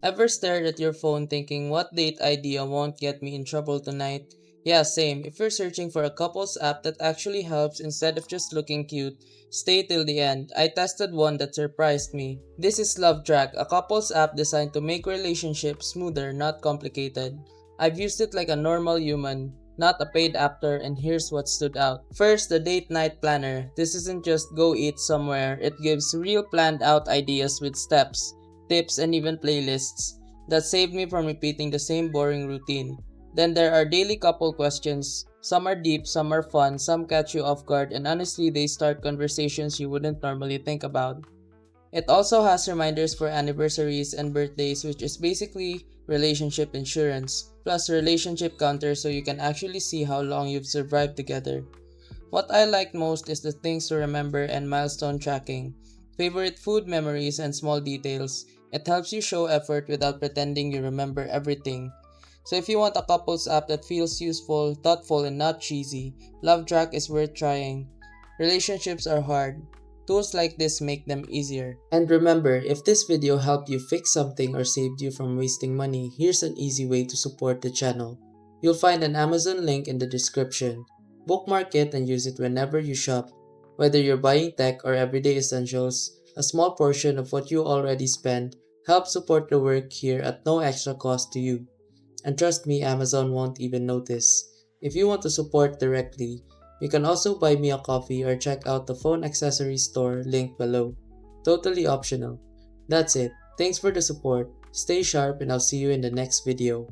Ever stared at your phone thinking what date idea won't get me in trouble tonight? Yeah, same. If you're searching for a couples app that actually helps instead of just looking cute, stay till the end. I tested one that surprised me. This is LoveTrack, a couples app designed to make relationships smoother, not complicated. I've used it like a normal human, not a paid actor, and here's what stood out. First, the date night planner. This isn't just go eat somewhere, it gives real planned out ideas with steps, tips, and even playlists that saved me from repeating the same boring routine. Then there are daily couple questions. Some are deep, some are fun, some catch you off guard, and honestly, they start conversations you wouldn't normally think about. It also has reminders for anniversaries and birthdays, which is basically relationship insurance, plus relationship counter so you can actually see how long you've survived together. What I like most is the things to remember and milestone tracking, favorite food memories, and small details. It helps you show effort without pretending you remember everything. So if you want a couples app that feels useful, thoughtful, and not cheesy, LoveTrack is worth trying. Relationships are hard. Tools like this make them easier. And remember, if this video helped you fix something or saved you from wasting money, here's an easy way to support the channel. You'll find an Amazon link in the description. Bookmark it and use it whenever you shop. Whether you're buying tech or everyday essentials, a small portion of what you already spend helps support the work here at no extra cost to you. And trust me, Amazon won't even notice. If you want to support directly, you can also buy me a coffee or check out the phone accessories store linked below. Totally optional. That's it. Thanks for the support. Stay sharp and I'll see you in the next video.